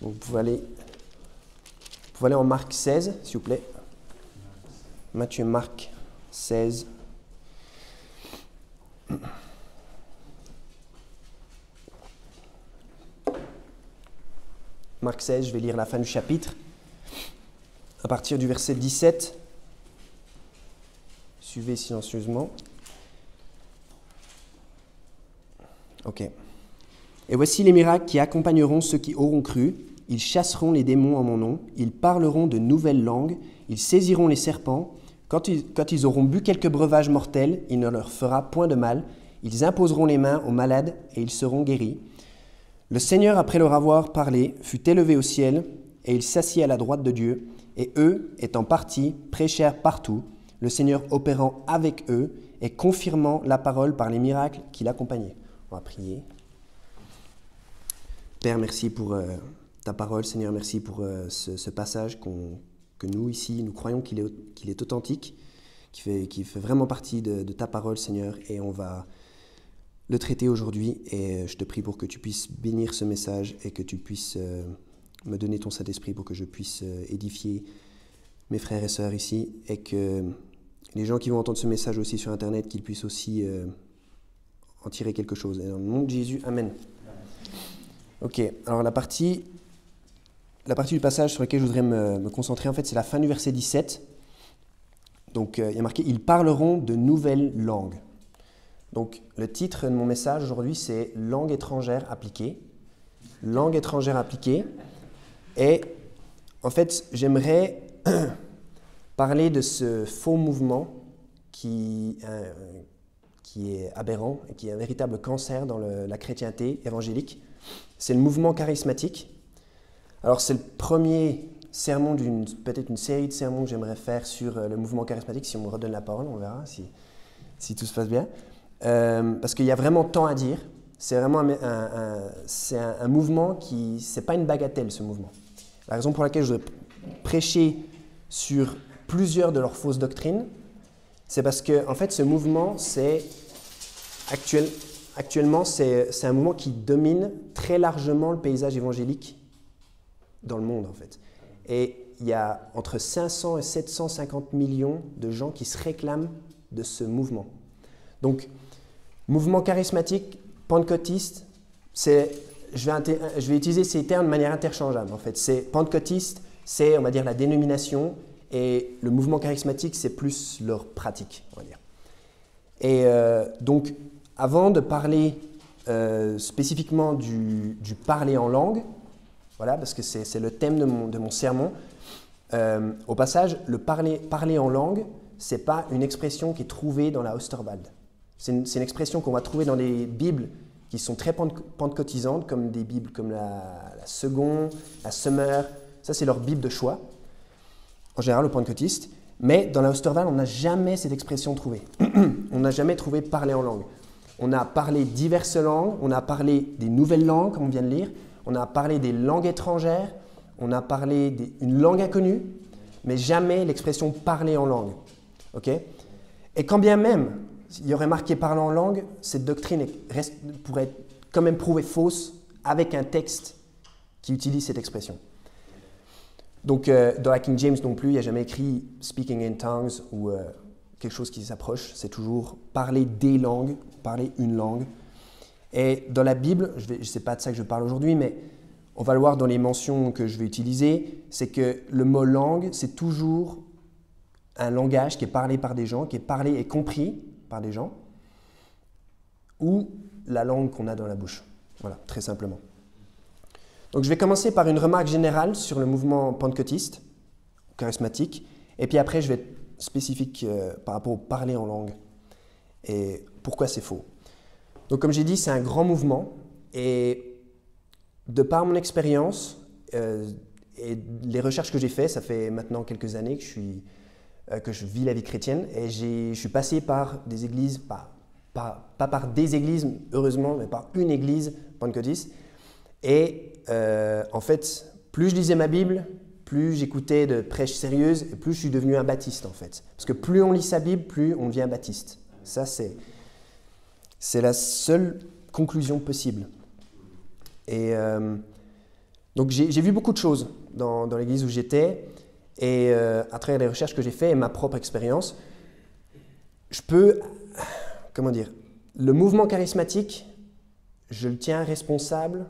Donc, vous pouvez aller en Marc 16, s'il vous plaît. Matthieu, Marc 16. Marc 16, je vais lire la fin du chapitre. À partir du verset 17. Suivez silencieusement. Ok. Et voici les miracles qui accompagneront ceux qui auront cru. Ils chasseront les démons en mon nom. Ils parleront de nouvelles langues. Ils saisiront les serpents. Quand ils auront bu quelques breuvages mortels, il ne leur fera point de mal. Ils imposeront les mains aux malades et ils seront guéris. Le Seigneur, après leur avoir parlé, fut élevé au ciel et il s'assit à la droite de Dieu. Et eux, étant partis, prêchèrent partout, le Seigneur opérant avec eux et confirmant la parole par les miracles qui l'accompagnaient. On va prier. Père, merci pour ta parole. Seigneur, merci pour ce passage que nous, ici, nous croyons qu'il est authentique, qui fait vraiment partie de ta parole, Seigneur, et on va le traiter aujourd'hui. Et je te prie pour que tu puisses bénir ce message et que tu puisses me donner ton Saint-Esprit pour que je puisse édifier mes frères et sœurs ici, et que les gens qui vont entendre ce message aussi sur Internet, qu'ils puissent aussi en tirer quelque chose. Et dans le nom de Jésus, Amen. Ok, alors la partie du passage sur laquelle je voudrais me concentrer, en fait, c'est la fin du verset 17. Donc, il y a marqué « Ils parleront de nouvelles langues ». Donc, le titre de mon message aujourd'hui, c'est « Langue étrangère appliquée ». Langue étrangère appliquée. Et, en fait, j'aimerais parler de ce faux mouvement qui est aberrant et qui est un véritable cancer dans la chrétienté évangélique. C'est le mouvement charismatique. Alors, c'est le premier sermon peut-être une série de sermons que j'aimerais faire sur le mouvement charismatique. Si on me redonne la parole, on verra si tout se passe bien. Parce qu'il y a vraiment tant à dire. C'est vraiment un mouvement qui... C'est pas une bagatelle, ce mouvement. La raison pour laquelle je voudrais prêcher sur plusieurs de leurs fausses doctrines, c'est parce que, en fait, ce mouvement, actuellement, c'est un mouvement qui domine très largement le paysage évangélique dans le monde, en fait. Et il y a entre 500 et 750 millions de gens qui se réclament de ce mouvement. Donc, mouvement charismatique, pentecôtiste, je vais utiliser ces termes de manière interchangeable, en fait. Pentecôtiste, c'est, on va dire, la dénomination, et le mouvement charismatique, c'est plus leur pratique, on va dire. Et donc, avant de parler spécifiquement du parler en langue, voilà, parce que c'est le thème de mon sermon, au passage, le parler en langue, ce n'est pas une expression qui est trouvée dans la Osterwald. C'est une expression qu'on va trouver dans les Bibles qui sont très pentecôtisantes, comme des Bibles comme la Second, la Summer. Ça, c'est leur Bible de choix, en général, le pentecôtiste. Mais dans la Osterwald, on n'a jamais cette expression trouvée. On n'a jamais trouvé parler en langue. On a parlé diverses langues, on a parlé des nouvelles langues, comme on vient de lire, on a parlé des langues étrangères, on a parlé d'une langue inconnue, mais jamais l'expression parler en langue. Okay? Et quand bien même, il y aurait marqué parler en langue, cette doctrine pourrait être quand même prouvée fausse avec un texte qui utilise cette expression. Donc, dans la King James non plus, il n'y a jamais écrit « speaking in tongues » ou quelque chose qui s'approche. C'est toujours parler des langues, parler une langue. Et dans la Bible, je sais pas de ça que je parle aujourd'hui, mais on va le voir dans les mentions que je vais utiliser, c'est que le mot « langue », c'est toujours un langage qui est parlé par des gens, qui est parlé et compris par des gens, ou la langue qu'on a dans la bouche. Voilà, très simplement. Donc, je vais commencer par une remarque générale sur le mouvement pentecôtiste, charismatique, et puis après, je vais être spécifique par rapport au parler en langue et pourquoi c'est faux. Donc, comme j'ai dit, c'est un grand mouvement, et de par mon expérience et les recherches que j'ai faites, ça fait maintenant quelques années que je vis la vie chrétienne, et je suis passé par des églises, pas par des églises, heureusement, mais par une église pentecôtiste. Et en fait, plus je lisais ma Bible, plus j'écoutais de prêches sérieuses, et plus je suis devenu un baptiste, en fait. Parce que plus on lit sa Bible, plus on devient baptiste. Ça, c'est la seule conclusion possible. Et Donc j'ai vu beaucoup de choses dans l'église où j'étais, et à travers les recherches que j'ai faites et ma propre expérience, je peux, comment dire, le mouvement charismatique, je le tiens responsable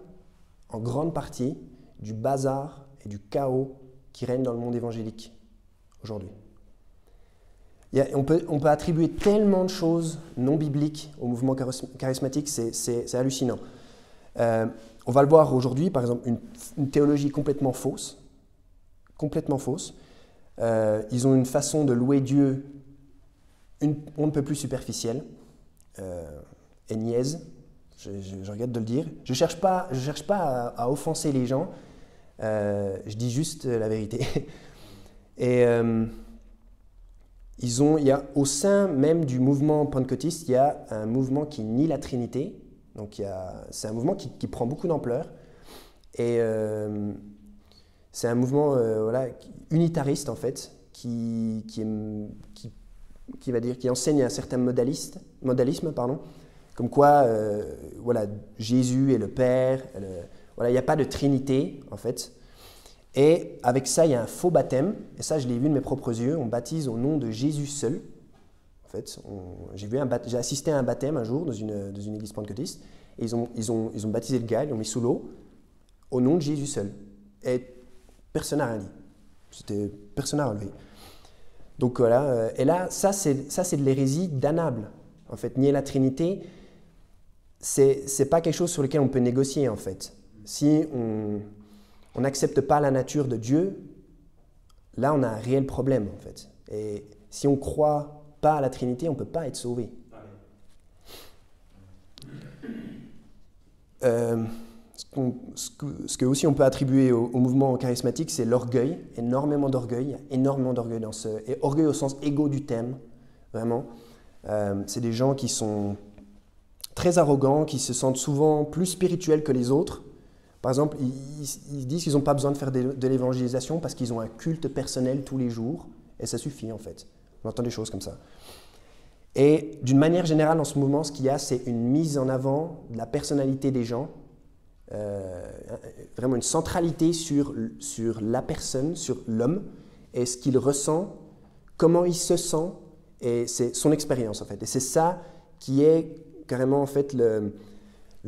en grande partie du bazar et du chaos qui règne dans le monde évangélique aujourd'hui. On peut attribuer tellement de choses non bibliques au mouvement charismatique, c'est hallucinant. On va le voir aujourd'hui, par exemple, une théologie complètement fausse. Complètement fausse. Ils ont une façon de louer Dieu on ne peut plus superficielle et niaise. Je regrette de le dire. Je cherche pas à offenser les gens. Je dis juste la vérité. Et il y a, au sein même du mouvement pentecôtiste, il y a un mouvement qui nie la Trinité. Donc c'est un mouvement qui prend beaucoup d'ampleur. Et c'est un mouvement unitariste en fait, qui enseigne un certain modalisme, comme quoi Jésus est le Père. Il n'y a pas de Trinité en fait. Et avec ça, il y a un faux baptême, et ça, je l'ai vu de mes propres yeux. On baptise au nom de Jésus seul. En fait, j'ai assisté à un baptême un jour dans une église pentecôtiste, et ils ont baptisé le gars, ils l'ont mis sous l'eau, au nom de Jésus seul. Et personne n'a rien dit. Personne n'a relevé. Donc voilà, et là, ça c'est de l'hérésie damnable. En fait, nier la Trinité, c'est pas quelque chose sur lequel on peut négocier, en fait. Si on n'accepte pas la nature de Dieu, là on a un réel problème en fait. Et si on ne croit pas à la Trinité, on ne peut pas être sauvé. Ce que aussi on peut attribuer au mouvement charismatique, c'est l'orgueil, énormément d'orgueil. Il y a énormément d'orgueil et orgueil au sens égo du thème, vraiment. C'est des gens qui sont très arrogants, qui se sentent souvent plus spirituels que les autres. Par exemple, ils disent qu'ils n'ont pas besoin de faire de l'évangélisation parce qu'ils ont un culte personnel tous les jours, et ça suffit en fait. On entend des choses comme ça. Et d'une manière générale, dans ce mouvement, ce qu'il y a, c'est une mise en avant de la personnalité des gens, vraiment une centralité sur la personne, sur l'homme, et ce qu'il ressent, comment il se sent, et c'est son expérience en fait. Et c'est ça qui est carrément en fait le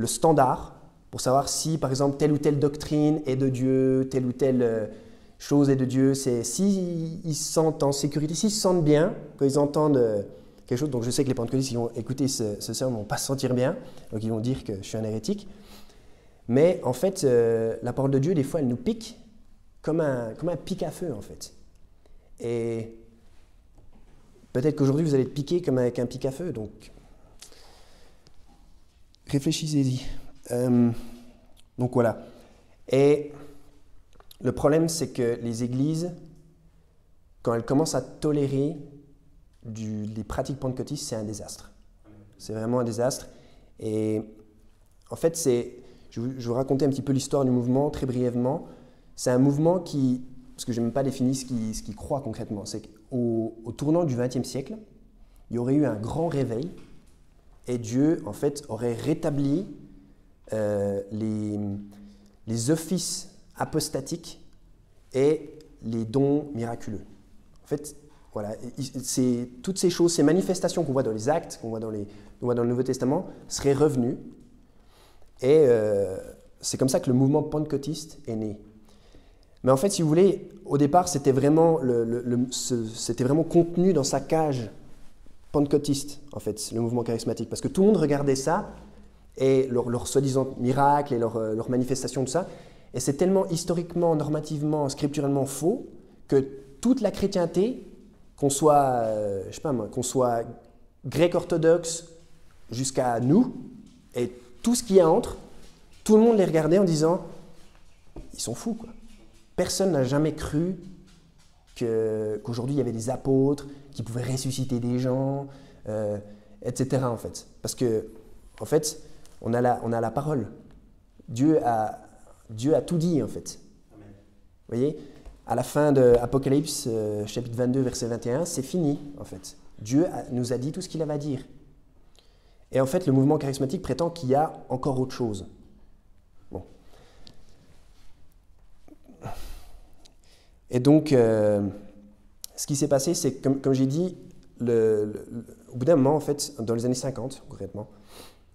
standard pour savoir si, par exemple, telle ou telle doctrine est de Dieu, telle ou telle chose est de Dieu. C'est s'ils se sentent en sécurité, s'ils se sentent bien, quand ils entendent quelque chose. Donc je sais que les pentecôtistes qui vont écouter ce sermon ne vont pas se sentir bien, donc ils vont dire que je suis un hérétique. Mais en fait, la parole de Dieu, des fois, elle nous pique comme un pic à feu, en fait. Et peut-être qu'aujourd'hui, vous allez être piqué comme avec un pic à feu, donc réfléchissez-y. Donc voilà. Et le problème, c'est que les églises, quand elles commencent à tolérer les pratiques pentecôtistes, c'est un désastre. C'est vraiment un désastre. Et en fait, je vais vous raconter un petit peu l'histoire du mouvement, très brièvement. C'est un mouvement parce que je n'ai même pas défini ce qu'il croit concrètement, c'est qu'au tournant du XXe siècle, il y aurait eu un grand réveil et Dieu, en fait, aurait rétabli les offices apostatiques et les dons miraculeux. En fait, voilà, c'est toutes ces choses, ces manifestations qu'on voit dans les actes, qu'on voit dans le Nouveau Testament, seraient revenues. Et c'est comme ça que le mouvement pentecôtiste est né. Mais en fait, si vous voulez, au départ, c'était vraiment, c'était vraiment contenu dans sa cage pentecôtiste, en fait, le mouvement charismatique. Parce que tout le monde regardait ça, et leurs soi-disant miracles, et leurs manifestations, tout ça. Et c'est tellement historiquement, normativement, scripturalement faux, que toute la chrétienté, qu'on soit, je sais pas moi, qu'on soit grec orthodoxe jusqu'à nous, et tout ce qu'il y a entre, tout le monde les regardait en disant « ils sont fous, quoi ». Personne n'a jamais cru qu'aujourd'hui il y avait des apôtres qui pouvaient ressusciter des gens, etc. en fait. Parce que, en fait, on a la parole. Dieu a tout dit, en fait. Amen. Vous voyez, à la fin de Apocalypse, chapitre 22, verset 21, c'est fini, en fait. Dieu nous a dit tout ce qu'il avait à dire. Et en fait, le mouvement charismatique prétend qu'il y a encore autre chose. Bon. Et donc, ce qui s'est passé, c'est que, comme j'ai dit, au bout d'un moment, en fait, dans les années 50, concrètement,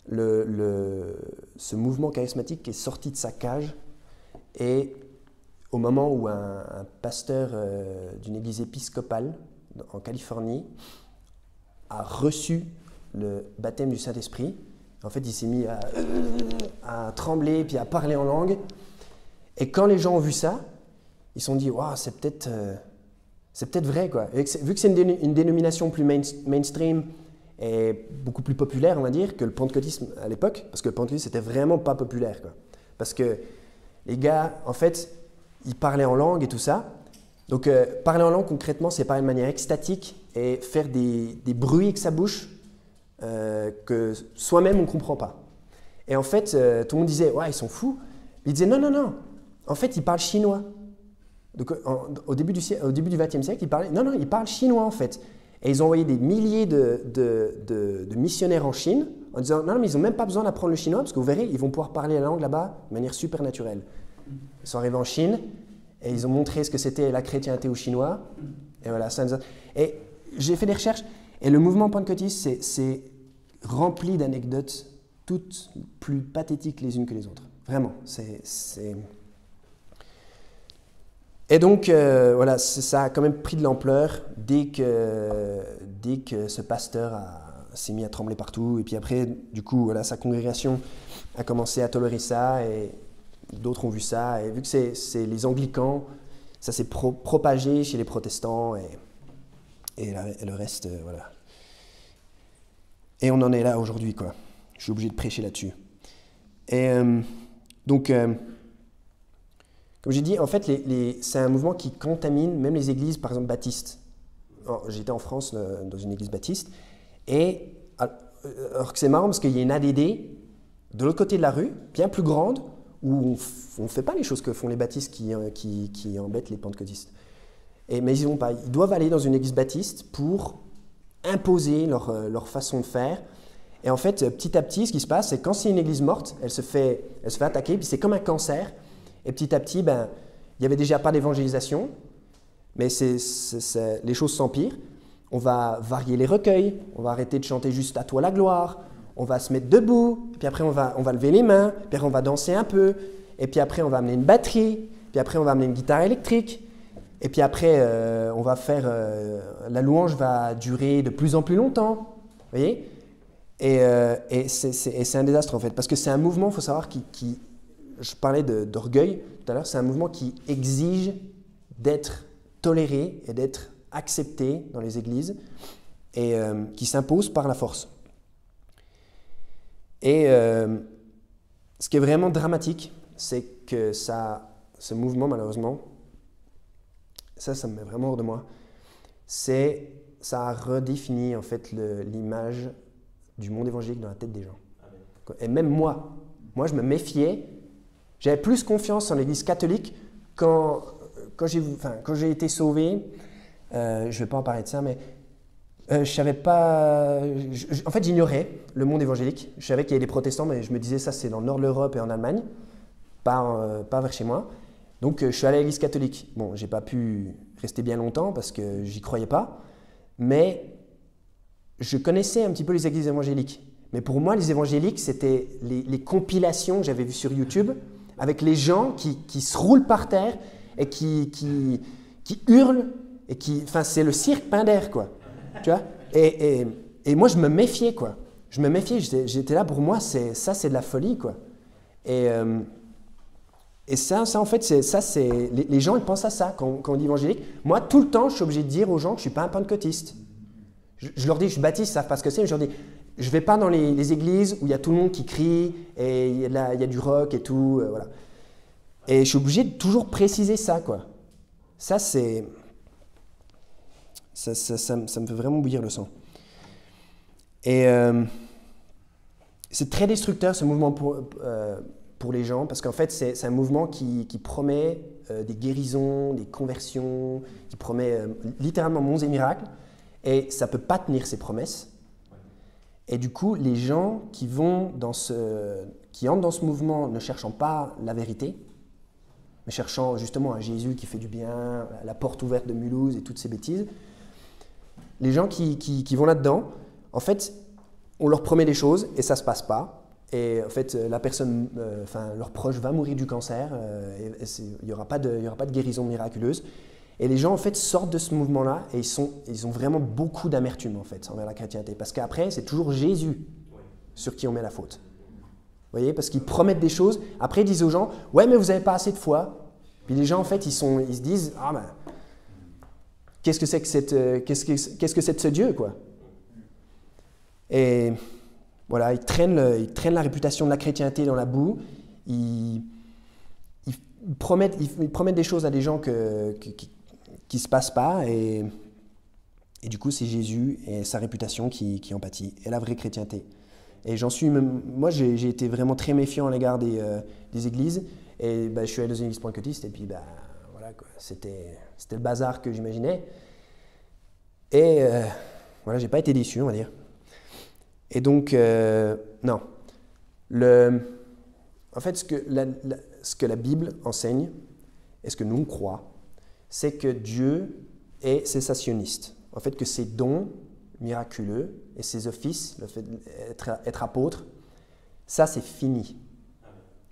ce mouvement charismatique est sorti de sa cage et au moment où un pasteur d'une église épiscopale en Californie a reçu le baptême du Saint-Esprit, en fait, il s'est mis à trembler puis à parler en langue. Et quand les gens ont vu ça, ils se sont dit, waouh, c'est peut-être vrai, quoi. Et vu que c'est une dénomination plus mainstream et beaucoup plus populaire, on va dire, que le pentecôtisme à l'époque, parce que le pentecôtisme n'était vraiment pas populaire, quoi. Parce que les gars, en fait, ils parlaient en langue et tout ça. Donc, parler en langue, concrètement, c'est parler de manière extatique et faire des bruits avec sa bouche que soi-même, on ne comprend pas. Et en fait, tout le monde disait, ouais, ils sont fous. Ils disaient, non, non, non. En fait, ils parlent chinois. Donc, au début du XXe siècle, ils parlent chinois, en fait. Et ils ont envoyé des milliers de missionnaires en Chine en disant, non, mais ils n'ont même pas besoin d'apprendre le chinois, parce que vous verrez, ils vont pouvoir parler la langue là-bas de manière super naturelle. Ils sont arrivés en Chine et ils ont montré ce que c'était la chrétienté aux Chinois. Et voilà, et j'ai fait des recherches. Et le mouvement pentecôtiste, c'est rempli d'anecdotes toutes plus pathétiques les unes que les autres. Vraiment. Et donc, voilà, ça a quand même pris de l'ampleur dès que ce pasteur s'est mis à trembler partout. Et puis après, du coup, voilà, sa congrégation a commencé à tolérer ça et d'autres ont vu ça. Et vu que c'est les anglicans, ça s'est propagé chez les protestants et le reste, voilà. Et on en est là aujourd'hui, quoi. Je suis obligé de prêcher là-dessus. Et donc, comme j'ai dit, en fait, c'est un mouvement qui contamine même les églises, par exemple, baptistes. J'étais en France dans une église baptiste, et alors que c'est marrant parce qu'il y a une ADD de l'autre côté de la rue, bien plus grande, où on ne fait pas les choses que font les baptistes qui embêtent les pentecôtistes. Mais ils vont pas. Ils doivent aller dans une église baptiste pour imposer leur façon de faire. Et en fait, petit à petit, ce qui se passe, c'est que quand c'est une église morte, elle se fait attaquer, puis c'est comme un cancer. Et petit à petit, il n'y avait déjà pas d'évangélisation, mais les choses s'empirent. On va varier les recueils, on va arrêter de chanter juste « À toi la gloire », on va se mettre debout, puis après on va lever les mains, puis après on va danser un peu, et puis après on va amener une batterie, puis après on va amener une guitare électrique, et puis après on va faire… la louange va durer de plus en plus longtemps, vous voyez ? Et c'est un désastre en fait, parce que c'est un mouvement, il faut savoir, je parlais d'orgueil tout à l'heure, c'est un mouvement qui exige d'être toléré et d'être accepté dans les églises et qui s'impose par la force. Et ce qui est vraiment dramatique, c'est que ce mouvement, malheureusement, ça me met vraiment hors de moi, ça a redéfini en fait l'image du monde évangélique dans la tête des gens. Et même moi, je me méfiais. J'avais plus confiance en l'Église catholique quand j'ai été sauvé. Je ne vais pas en parler de ça, mais je savais pas. En fait, j'ignorais le monde évangélique. Je savais qu'il y avait des protestants, mais je me disais ça, c'est dans le nord de l'Europe et en Allemagne, pas vers chez moi. Donc, je suis allé à l'Église catholique. Bon, j'ai pas pu rester bien longtemps parce que j'y croyais pas, mais je connaissais un petit peu les églises évangéliques. Mais pour moi, les évangéliques, c'était les compilations que j'avais vues sur YouTube avec les gens qui se roulent par terre et qui hurlent et c'est le cirque Pinder, quoi. Tu vois ? Et moi, je me méfiais, quoi. Je me méfiais. J'étais là, pour moi, ça, c'est de la folie, quoi. Et ça, en fait, les gens, ils pensent à ça quand on dit évangélique. Moi, tout le temps, je suis obligé de dire aux gens que je ne suis pas un pentecôtiste. Je leur dis, je suis baptiste, ils ne savent pas ce que c'est. Je leur dis, je ne vais pas dans les églises où il y a tout le monde qui crie et il y a du rock et tout. Voilà. Et je suis obligé de toujours préciser ça, quoi. Ça, ça me fait vraiment bouillir le sang. Et c'est très destructeur, ce mouvement pour les gens, parce qu'en fait, c'est un mouvement qui promet des guérisons, des conversions, qui promet littéralement monts et miracles. Et ça ne peut pas tenir ses promesses. Et du coup, les gens qui entrent dans ce mouvement ne cherchant pas la vérité, mais cherchant justement un Jésus qui fait du bien, la porte ouverte de Mulhouse et toutes ces bêtises. Les gens qui vont là-dedans, en fait, on leur promet des choses et ça ne se passe pas. Et en fait, la personne, leur proche va mourir du cancer, il n'y aura pas de guérison miraculeuse. Et les gens, en fait, sortent de ce mouvement-là et ils ont vraiment beaucoup d'amertume, en fait, envers la chrétienté. Parce qu'après, c'est toujours Jésus sur qui on met la faute. Vous voyez, parce qu'ils promettent des choses. Après, ils disent aux gens, « Ouais, mais vous n'avez pas assez de foi. » Puis les gens, en fait, ils se disent, « Ah ben, qu'est-ce que c'est que ce Dieu, quoi ?» Et voilà, ils traînent la réputation de la chrétienté dans la boue. Ils promettent des choses à des gens qui ne se passent pas. Et du coup, c'est Jésus et sa réputation qui en pâtit. Et la vraie chrétienté. Et moi, j'ai été vraiment très méfiant à l'égard des églises. Et je suis allé dans une église pentecôtiste. Et puis, voilà, quoi, c'était le bazar que j'imaginais. Et voilà, j'ai pas été déçu, on va dire. Et donc, non. En fait, ce que la Bible enseigne, et ce que nous on croit, c'est que Dieu est cessationniste. En fait, que ses dons miraculeux et ses offices, le fait d'être apôtre, ça c'est fini.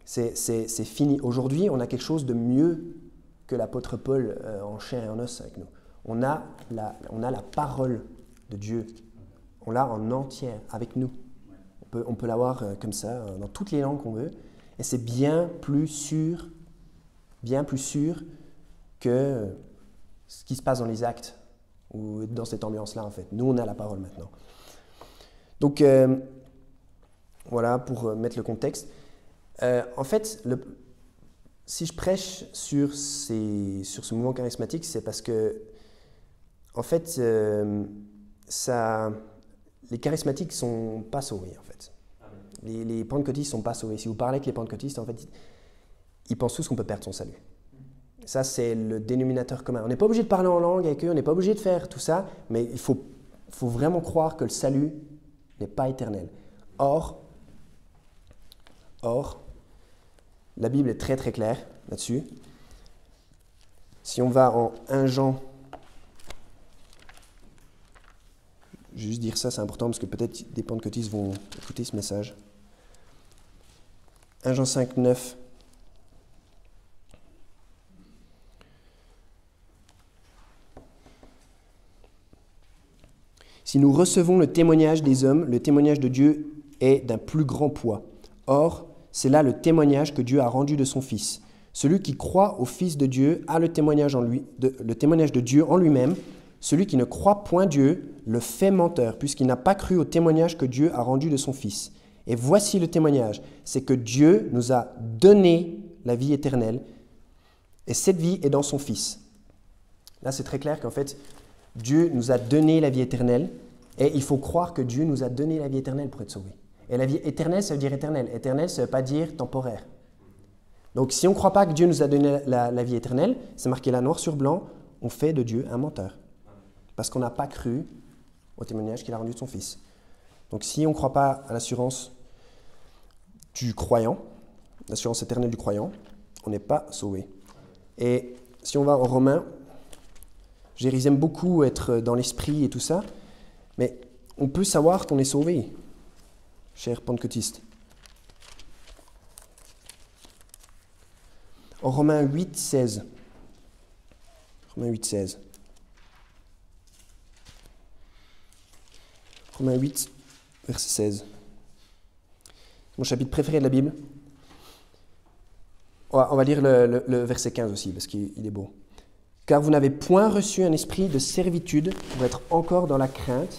C'est fini. Aujourd'hui, on a quelque chose de mieux que l'apôtre Paul en chair et en os avec nous. On a la parole de Dieu. On l'a en entière avec nous. On peut l'avoir comme ça, dans toutes les langues qu'on veut. Et c'est bien plus sûr que ce qui se passe dans les actes ou dans cette ambiance-là, en fait. Nous, on a la parole maintenant. Donc, voilà, pour mettre le contexte. En fait, si je prêche sur ce mouvement charismatique, c'est parce que, en fait, les charismatiques ne sont pas sauvés, en fait. Les pentecôtistes ne sont pas sauvés. Si vous parlez avec les pentecôtistes, en fait, ils pensent tous qu'on peut perdre son salut. Ça, c'est le dénominateur commun. On n'est pas obligé de parler en langue avec eux, on n'est pas obligé de faire tout ça, mais il faut vraiment croire que le salut n'est pas éternel. Or, la Bible est très très claire là-dessus. Si on va en 1 Jean, je vais juste dire ça, c'est important parce que peut-être des pentecôtistes vont écouter ce message. 1 Jean 5, 9. Si nous recevons le témoignage des hommes, le témoignage de Dieu est d'un plus grand poids. Or, c'est là le témoignage que Dieu a rendu de son Fils. Celui qui croit au Fils de Dieu a le témoignage de Dieu en lui-même. Celui qui ne croit point Dieu le fait menteur, puisqu'il n'a pas cru au témoignage que Dieu a rendu de son Fils. Et voici le témoignage, c'est que Dieu nous a donné la vie éternelle, et cette vie est dans son Fils. Là, c'est très clair qu'en fait, Dieu nous a donné la vie éternelle, et il faut croire que Dieu nous a donné la vie éternelle pour être sauvé. Et la vie éternelle, ça veut dire éternelle. Éternelle, ça ne veut pas dire temporaire. Donc, si on ne croit pas que Dieu nous a donné la vie éternelle, c'est marqué là noir sur blanc, on fait de Dieu un menteur. Parce qu'on n'a pas cru au témoignage qu'il a rendu de son Fils. Donc, si on ne croit pas à l'assurance du croyant, l'assurance éternelle du croyant, on n'est pas sauvé. Et si on va en Romains, ils aiment beaucoup être dans l'esprit et tout ça, mais on peut savoir qu'on est sauvé, chers pentecôtistes. En Romains 8, 16. Romains 8, 16. Romains 8, verset 16. Mon chapitre préféré de la Bible. On va lire le verset 15 aussi, parce qu'il est beau. « Car vous n'avez point reçu un esprit de servitude pour être encore dans la crainte. »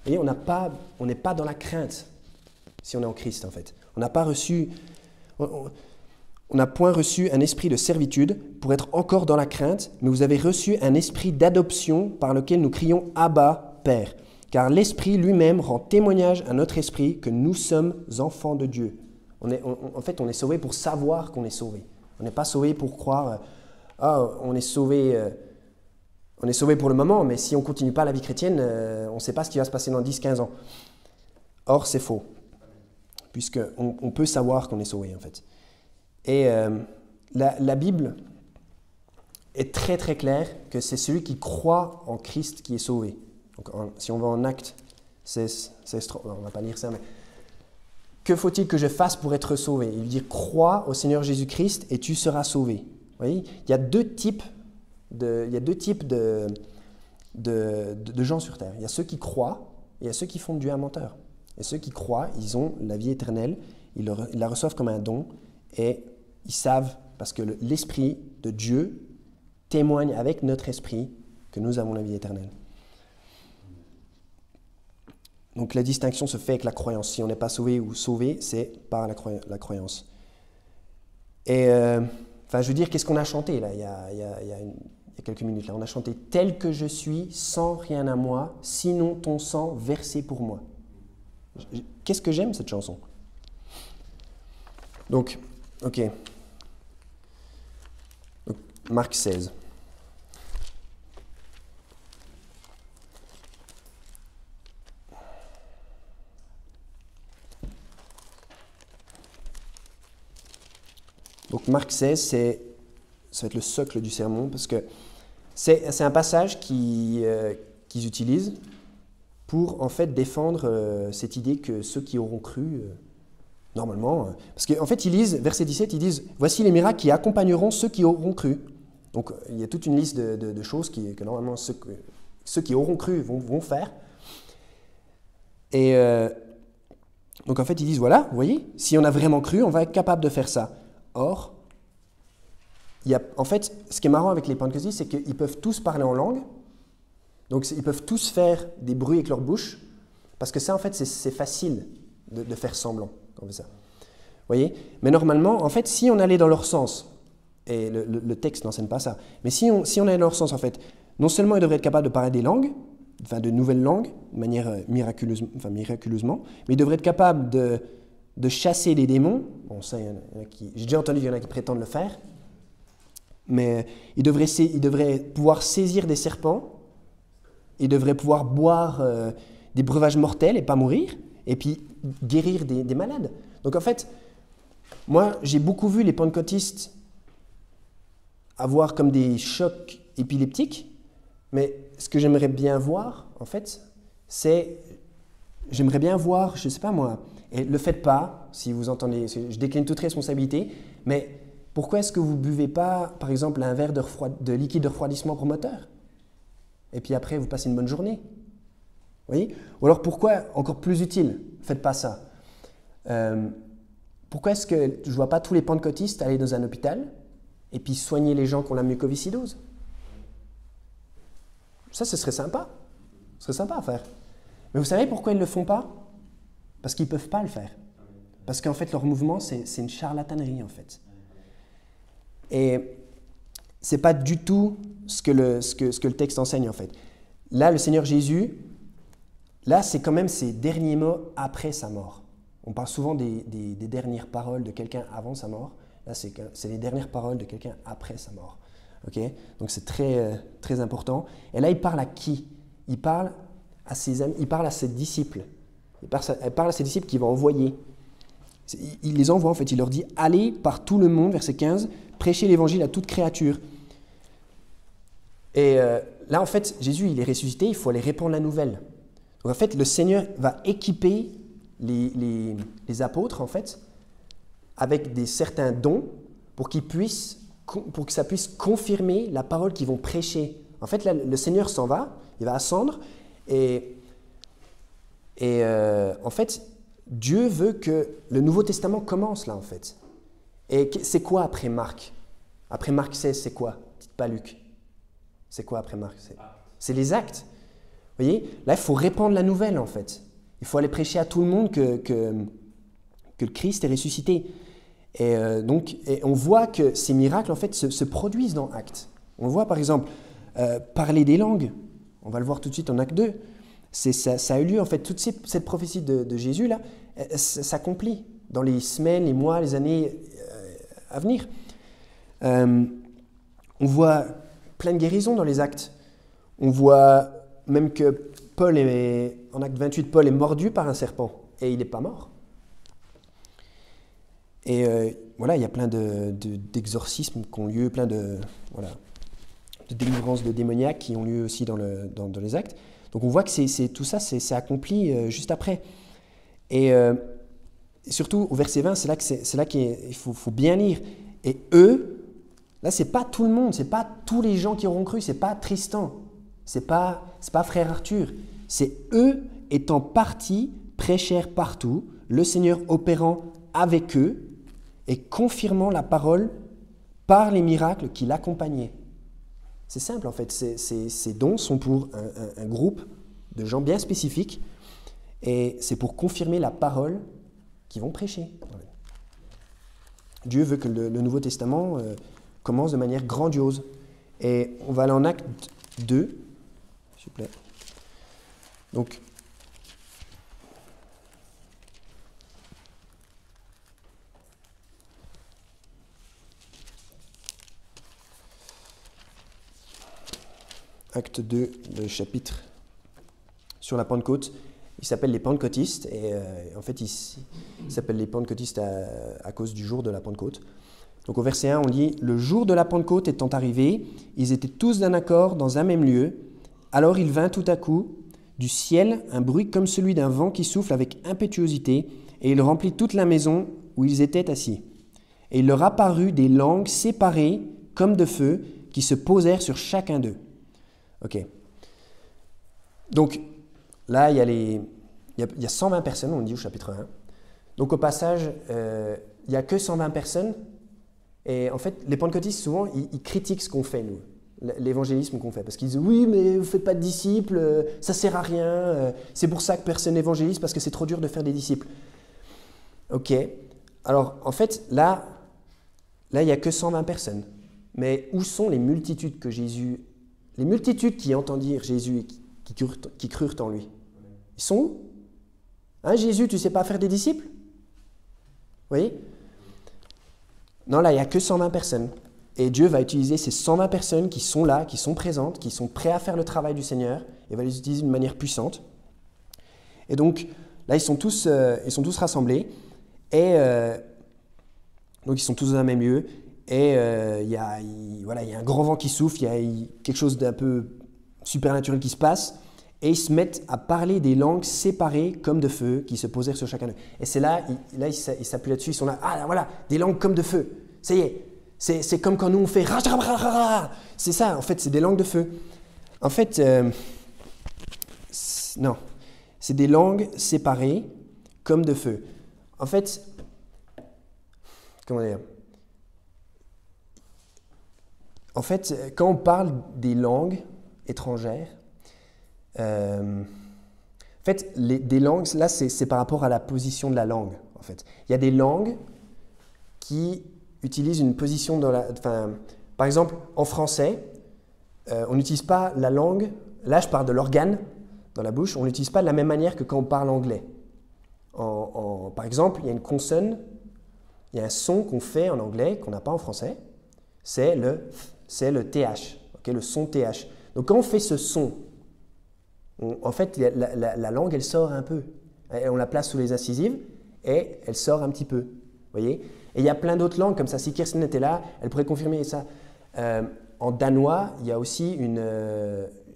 Vous voyez, on n'est pas dans la crainte si on est en Christ, en fait. On n'a point reçu un esprit de servitude pour être encore dans la crainte, mais vous avez reçu un esprit d'adoption par lequel nous crions « Abba, Père ». Car l'Esprit lui-même rend témoignage à notre esprit que nous sommes enfants de Dieu. En fait, on est sauvé pour savoir qu'on est sauvé. On n'est pas sauvé pour croire on est sauvé pour le moment, mais si on ne continue pas la vie chrétienne, on ne sait pas ce qui va se passer dans 10-15 ans. Or, c'est faux, puisqu'on peut savoir qu'on est sauvé, en fait. Et la Bible, est très très clair que c'est celui qui croit en Christ qui est sauvé. Donc, si on va en Actes 16, on ne va pas lire ça, mais que faut-il que je fasse pour être sauvé? Il dit crois au Seigneur Jésus-Christ et tu seras sauvé. Vous voyez, il y a deux types de gens sur terre. Il y a ceux qui croient et il y a ceux qui font de Dieu un menteur. Et ceux qui croient, ils ont la vie éternelle, ils la reçoivent comme un don et ils savent, parce que l'Esprit de Dieu témoigne avec notre esprit que nous avons la vie éternelle. Donc la distinction se fait avec la croyance. Si on n'est pas sauvé ou sauvé, c'est par la croyance. Et je veux dire, qu'est-ce qu'on a chanté là, il y a quelques minutes là? On a chanté « Tel que je suis, sans rien à moi, sinon ton sang versé pour moi ». Qu'est-ce que j'aime cette chanson? Donc, ok. Donc, Marc 16. Donc Marc 16, ça va être le socle du sermon, parce que c'est un passage qu'ils utilisent pour en fait défendre cette idée que ceux qui auront cru, normalement, parce qu'en fait ils lisent, verset 17, ils disent « Voici les miracles qui accompagneront ceux qui auront cru ». Donc il y a toute une liste de choses que normalement ceux qui auront cru vont faire. Et donc en fait ils disent « Voilà, vous voyez, si on a vraiment cru, on va être capable de faire ça ». Or, en fait, ce qui est marrant avec les pentecôtistes, c'est qu'ils peuvent tous parler en langue, donc ils peuvent tous faire des bruits avec leur bouche, parce que ça, en fait, c'est facile de faire semblant comme ça. Vous voyez? Mais normalement, en fait, si on allait dans leur sens, et le texte n'enseigne pas ça, mais si on allait dans leur sens, en fait, non seulement ils devraient être capables de parler des langues, enfin de nouvelles langues, de manière miraculeusement, mais ils devraient être capables de chasser des démons. Bon, ça, j'ai déjà entendu qu'il y en a qui prétendent le faire, mais ils devraient pouvoir saisir des serpents, ils devraient pouvoir boire des breuvages mortels et pas mourir, et puis guérir des malades. Donc en fait, moi, j'ai beaucoup vu les pentecôtistes avoir comme des chocs épileptiques, mais ce que j'aimerais bien voir, en fait, j'aimerais bien voir, je ne sais pas moi, et ne le faites pas, si vous entendez, je décline toute responsabilité, mais pourquoi est-ce que vous ne buvez pas, par exemple, un verre de liquide de refroidissement pour moteur? Et puis après, vous passez une bonne journée. Vous voyez? Ou alors pourquoi, encore plus utile, ne faites pas ça. Pourquoi est-ce que je ne vois pas tous les pentecôtistes aller dans un hôpital et puis soigner les gens qui ont la mucoviscidose? Ça, ce serait sympa. Ce serait sympa à faire. Mais vous savez pourquoi ils ne le font pas? Parce qu'ils ne peuvent pas le faire. Parce qu'en fait, leur mouvement, c'est une charlatanerie, en fait. Et ce n'est pas du tout ce que le texte enseigne, en fait. Là, le Seigneur Jésus, là, c'est quand même ses derniers mots après sa mort. On parle souvent des dernières paroles de quelqu'un avant sa mort. Là, c'est les dernières paroles de quelqu'un après sa mort. Okay? Donc, c'est très, très important. Et là, il parle à qui? Il parle à ses amis, il parle à ses disciples. Il parle à ses disciples qu'il va envoyer. Il les envoie, en fait. Il leur dit « Allez par tout le monde, verset 15, prêchez l'évangile à toute créature. » Et là, en fait, Jésus, il est ressuscité, il faut aller répandre la nouvelle. Donc, en fait, le Seigneur va équiper les apôtres, en fait, avec certains dons pour que ça puisse confirmer la parole qu'ils vont prêcher. En fait, là, le Seigneur s'en va, il va ascendre, et en fait, Dieu veut que le Nouveau Testament commence là, en fait. Et c'est quoi après Marc? Après Marc 16, c'est quoi? Dites pas Luc. C'est quoi après Marc? C'est les actes. Vous voyez? Là, il faut répandre la nouvelle, en fait. Il faut aller prêcher à tout le monde que le Christ est ressuscité. Et donc, on voit que ces miracles, en fait, se produisent dans Actes. On voit, par exemple, parler des langues. On va le voir tout de suite en Acte 2. Ça a eu lieu, en fait, toute cette prophétie de Jésus, là, s'accomplit dans les semaines, les mois, les années à venir. On voit plein de guérisons dans les actes. On voit même que en acte 28, Paul est mordu par un serpent et il n'est pas mort. Et voilà, il y a plein d'exorcismes qui ont lieu, plein de... Voilà. de délivrance de démoniaques qui ont lieu aussi dans les actes. Donc on voit que tout ça, c'est accompli juste après. Et surtout, au verset 20, c'est là qu'il faut bien lire. Et eux, là, c'est pas tout le monde, c'est pas tous les gens qui auront cru, c'est pas Tristan, c'est pas frère Arthur, c'est eux étant partis, prêchèrent partout, le Seigneur opérant avec eux et confirmant la parole par les miracles qui l'accompagnaient. C'est simple en fait, ces dons sont pour un groupe de gens bien spécifiques et c'est pour confirmer la parole qu'ils vont prêcher. Dieu veut que le Nouveau Testament commence de manière grandiose. Et on va aller en acte 2, s'il vous plaît. Donc, acte 2, le chapitre sur la Pentecôte. Il s'appelle les Pentecôtistes, et en fait, il s'appelle les Pentecôtistes à cause du jour de la Pentecôte. Donc au verset 1, on lit « Le jour de la Pentecôte étant arrivé, ils étaient tous d'un accord dans un même lieu. Alors il vint tout à coup du ciel un bruit comme celui d'un vent qui souffle avec impétuosité, et il remplit toute la maison où ils étaient assis. Et il leur apparut des langues séparées comme de feu, qui se posèrent sur chacun d'eux. » Ok. Donc, là, il y a 120 personnes, on dit au chapitre 1. Donc, au passage, il n'y a que 120 personnes. Et en fait, les pentecôtistes, souvent, ils critiquent ce qu'on fait, nous, l'évangélisme qu'on fait. Parce qu'ils disent, oui, mais vous ne faites pas de disciples, ça ne sert à rien. C'est pour ça que personne n'évangélise, parce que c'est trop dur de faire des disciples. Ok. Alors, en fait, là, il n'y a que 120 personnes. Mais où sont les multitudes que Jésus... Les multitudes qui entendirent Jésus et qui crurent en lui? Ils sont où? Hein, Jésus, tu ne sais pas faire des disciples? Vous voyez? Non, là, il n'y a que 120 personnes. Et Dieu va utiliser ces 120 personnes qui sont là, qui sont présentes, qui sont prêtes à faire le travail du Seigneur, et va les utiliser d'une manière puissante. Et donc, là, ils sont tous rassemblés, et donc ils sont tous dans un même lieu, et il y a un grand vent qui souffle, il y a quelque chose d'un peu supernaturel qui se passe, et ils se mettent à parler des langues séparées comme de feu qui se posèrent sur chacun d'eux. Et c'est là, ils s'appuient là-dessus, ils sont là, ah voilà, des langues comme de feu, ça y est, c'est comme quand nous on fait c'est ça, en fait, c'est des langues de feu. En fait, non, c'est des langues séparées comme de feu. En fait, comment dire? En fait, quand on parle des langues étrangères, en fait, des langues, là, c'est par rapport à la position de la langue. En fait, il y a des langues qui utilisent une position dans la. Enfin, par exemple, en français, on n'utilise pas la langue. Là, je parle de l'organe dans la bouche. On n'utilise pas de la même manière que quand on parle anglais. Par exemple, il y a une consonne, il y a un son qu'on fait en anglais qu'on n'a pas en français. C'est le TH, okay, le son TH. Donc quand on fait ce son, en fait, la langue, elle sort un peu. On la place sous les incisives et elle sort un petit peu. Voyez? Et il y a plein d'autres langues comme ça. Si Kirsten était là, elle pourrait confirmer ça. En danois, il y a aussi il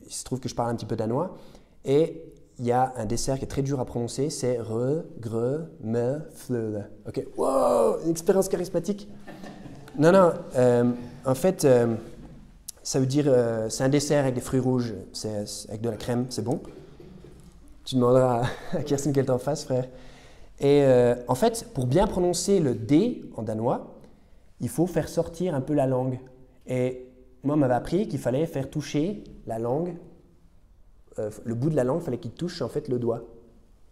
se trouve que je parle un petit peu danois. Et il y a un dessert qui est très dur à prononcer, c'est re, gre, me, fleu. Ok, wow, une expérience charismatique. Non, en fait, ça veut dire, c'est un dessert avec des fruits rouges, c'est avec de la crème, c'est bon. Tu demanderas à Kirsten qu'elle t'en fasse, frère. Et en fait, pour bien prononcer le D en danois, il faut faire sortir un peu la langue. Et moi, on m'avait appris qu'il fallait faire toucher la langue, le bout de la langue, il fallait qu'il touche en fait le doigt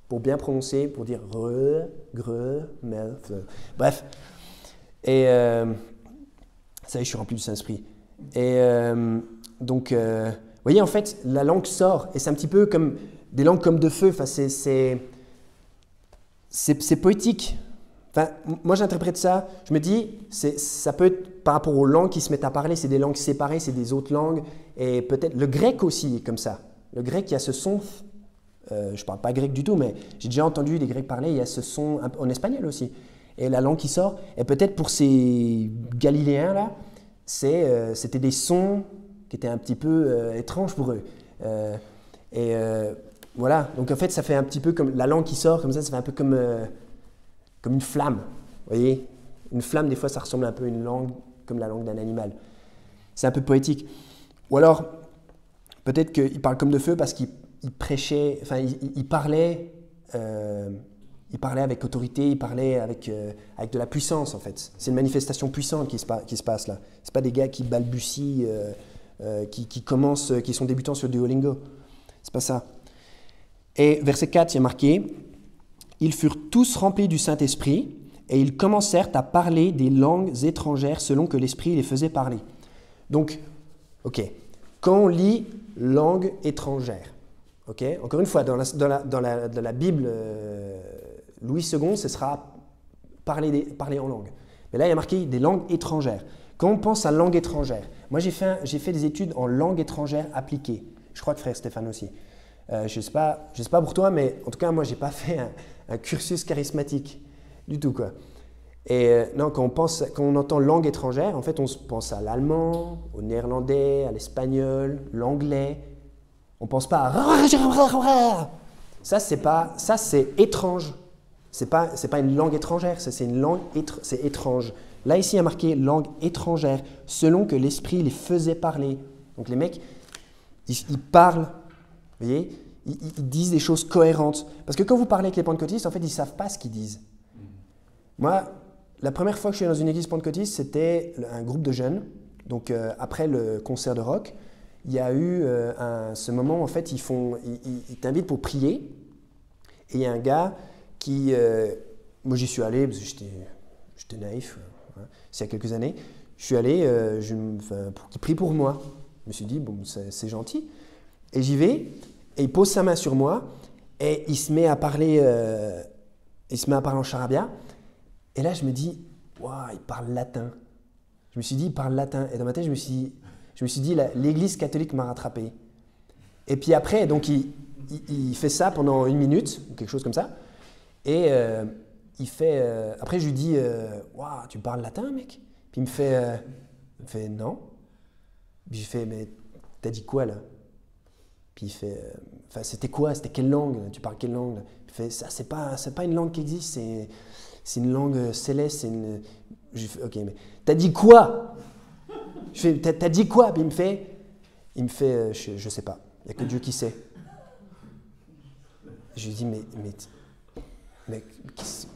pour bien prononcer, pour dire re, gre, me, fleu. Bref. Et ça y est, je suis rempli du Saint-Esprit. Et donc, vous voyez, en fait, la langue sort. Et c'est un petit peu comme des langues comme de feu. Enfin, c'est poétique. Enfin, moi, j'interprète ça. Je me dis, ça peut être par rapport aux langues qui se mettent à parler. C'est des langues séparées, c'est des autres langues. Et peut-être le grec aussi est comme ça. Le grec, il y a ce son. Je ne parle pas grec du tout, mais j'ai déjà entendu des Grecs parler. Il y a ce son en espagnol aussi. Et la langue qui sort, et peut-être pour ces Galiléens-là, c'était des sons qui était un petit peu étrange pour eux. Voilà, donc en fait, ça fait un petit peu comme la langue qui sort, comme ça fait un peu comme une flamme. Vous voyez, une flamme, des fois, ça ressemble un peu à une langue, comme la langue d'un animal. C'est un peu poétique. Ou alors, peut-être qu'il parle comme de feu parce qu'il prêchait, enfin, il parlait avec autorité, il parlait avec de la puissance, en fait. C'est une manifestation puissante qui se passe là. Ce pas des gars qui balbutient, qui sont débutants sur Duolingo. C'est pas ça. Et verset 4, il y a marqué « Ils furent tous remplis du Saint-Esprit et ils commencèrent à parler des langues étrangères selon que l'Esprit les faisait parler. » Donc, ok, quand on lit « langue étrangère », ok, encore une fois, dans la Bible, Louis II, ce sera parler en langue. Mais là, il y a marqué des langues étrangères. Quand on pense à langue étrangère, moi j'ai fait des études en langue étrangère appliquée. Je crois que frère Stéphane aussi. Je ne sais pas pour toi, mais en tout cas, moi, je n'ai pas fait un cursus charismatique du tout, quoi. Et non, quand on entend langue étrangère, en fait, on pense à l'allemand, au néerlandais, à l'espagnol, l'anglais. On ne pense pas à... Ça, c'est étrange. C'est pas une langue étrangère, c'est une langue c'est étrange. Là, ici, il y a marqué langue étrangère, selon que l'Esprit les faisait parler. Donc, les mecs, ils parlent. Vous voyez, ils disent des choses cohérentes. Parce que quand vous parlez avec les pentecôtistes, en fait, ils ne savent pas ce qu'ils disent. Moi, la première fois que je suis dans une église pentecôtiste, c'était un groupe de jeunes. Donc, après le concert de rock, il y a eu ce moment, en fait, ils t'invitent pour prier. Et il y a un gars qui... moi, j'y suis allé parce que j'étais naïf, hein, c'est il y a quelques années. Je suis allé pour qu'il prie pour moi. Je me suis dit, bon, c'est gentil. Et j'y vais, et il pose sa main sur moi, et il se met à parler en charabia. Et là, je me dis, waouh, il parle latin. Je me suis dit, il parle latin. Et dans ma tête, je me suis dit, l'Église catholique m'a rattrapé. Et puis après, donc, il fait ça pendant 1 minute, ou quelque chose comme ça. Et après, je lui dis, waouh, tu parles latin, mec? Puis il me fait non. Puis je fais, mais t'as dit quoi, là? Puis il fait, c'était quoi? C'était quelle langue? Tu parles quelle langue? Il fait, ça, c'est pas une langue qui existe, c'est une langue céleste. Je fais, ok, mais t'as dit quoi? Je fais, t'as dit quoi? Puis il me fait, je sais pas. Il n'y a que Dieu qui sait. Je lui dis, mais je dis,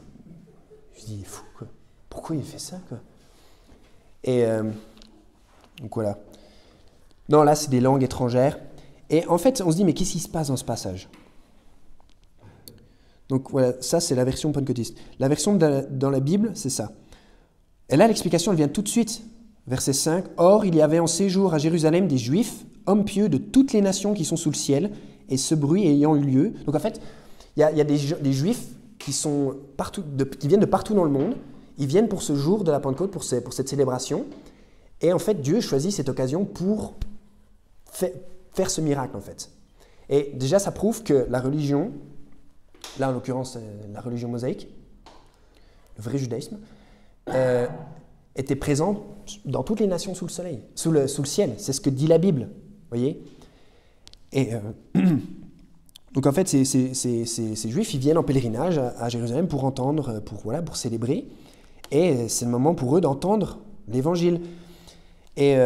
il est fou, quoi. Pourquoi il fait ça, quoi? Et donc voilà. Non, là, c'est des langues étrangères. Et en fait, on se dit, mais qu'est-ce qui se passe dans ce passage? Donc voilà, ça, c'est la version pentecôtiste. La version dans la Bible, c'est ça. Et là, l'explication, elle vient tout de suite. Verset 5. « Or, il y avait en séjour à Jérusalem des Juifs, hommes pieux de toutes les nations qui sont sous le ciel, et ce bruit ayant eu lieu. » Donc en fait, il y a des Juifs qui viennent de partout dans le monde. Ils viennent pour ce jour de la Pentecôte, pour cette célébration. Et en fait, Dieu choisit cette occasion pour faire ce miracle, en fait. Et déjà, ça prouve que la religion, là en l'occurrence la religion mosaïque, le vrai judaïsme, était présent dans toutes les nations sous le soleil, sous le ciel. C'est ce que dit la Bible, voyez. Et donc en fait, ces Juifs, ils viennent en pèlerinage à Jérusalem pour entendre, pour célébrer. Et c'est le moment pour eux d'entendre l'Évangile. Et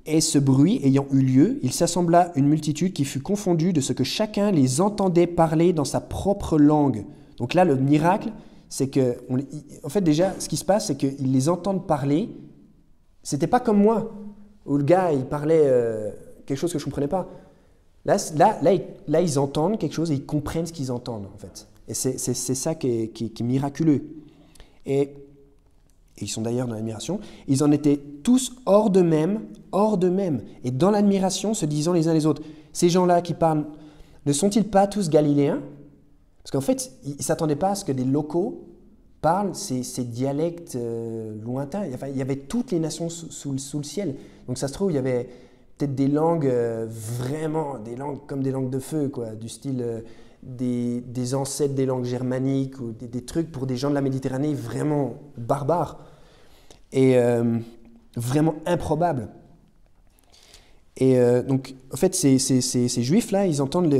et ce bruit ayant eu lieu, il s'assembla une multitude qui fut confondue de ce que chacun les entendait parler dans sa propre langue. Donc là, le miracle, c'est que, en fait déjà, ce qui se passe, c'est qu'ils les entendent parler. C'était pas comme moi, où le gars, il parlait quelque chose que je ne comprenais pas. Là, ils entendent quelque chose et ils comprennent ce qu'ils entendent, en fait. Et c'est ça qui est miraculeux. Et ils sont d'ailleurs dans l'admiration. Ils en étaient tous hors d'eux-mêmes, et dans l'admiration, se disant les uns les autres, ces gens-là qui parlent, ne sont-ils pas tous galiléens? Parce qu'en fait, ils ne s'attendaient pas à ce que des locaux parlent ces dialectes lointains. Enfin, il y avait toutes les nations sous le ciel. Donc ça se trouve, il y avait peut-être des langues vraiment, des langues comme des langues de feu, quoi, du style des ancêtres des langues germaniques ou des trucs pour des gens de la Méditerranée vraiment barbares et vraiment improbables. Et donc, en fait, ces juifs-là, ils entendent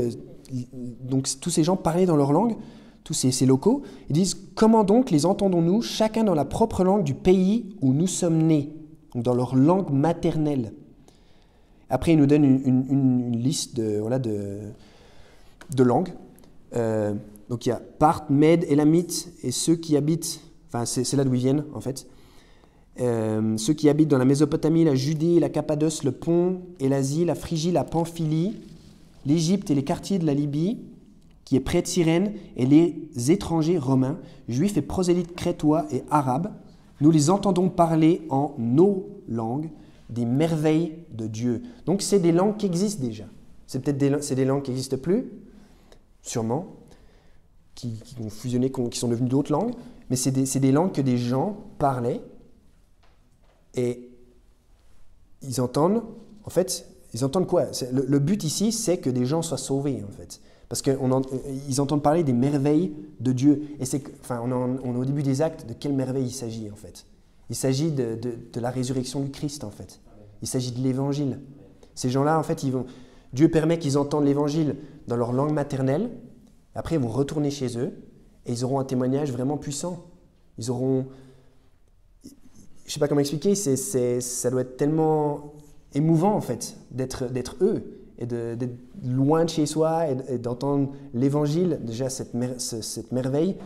donc, tous ces gens parler dans leur langue, tous ces locaux. Ils disent, comment donc les entendons-nous, chacun dans la propre langue du pays où nous sommes nés, donc dans leur langue maternelle. Après, ils nous donnent une liste de langues. Donc, il y a Parthes, Mèdes, Élamites et ceux qui habitent, enfin, c'est là d'où ils viennent, en fait. Ceux qui habitent dans la Mésopotamie, la Judée, la Cappadoce, le Pont et l'Asie, la Phrygie, la Pamphylie, l'Égypte et les quartiers de la Libye, qui est près de Cyrène, et les étrangers romains, juifs et prosélytes crétois et arabes, nous les entendons parler en nos langues des merveilles de Dieu. Donc c'est des langues qui existent déjà. C'est des langues qui n'existent plus, sûrement, qui ont fusionné, qui sont devenues d'autres langues, mais c'est des langues que des gens parlaient. Et ils entendent, en fait, ils entendent quoi? Le but ici, c'est que des gens soient sauvés, en fait. Parce qu'ils entendent parler des merveilles de Dieu. Et on est au début des actes, de quelle merveille il s'agit, en fait? Il s'agit de la résurrection du Christ, en fait. Il s'agit de l'Évangile. Ces gens-là, en fait, Dieu permet qu'ils entendent l'Évangile dans leur langue maternelle. Après, ils vont retourner chez eux et ils auront un témoignage vraiment puissant. Ils auront... Je ne sais pas comment expliquer, ça doit être tellement émouvant en fait d'être eux et d'être loin de chez soi et d'entendre l'évangile, déjà cette merveille,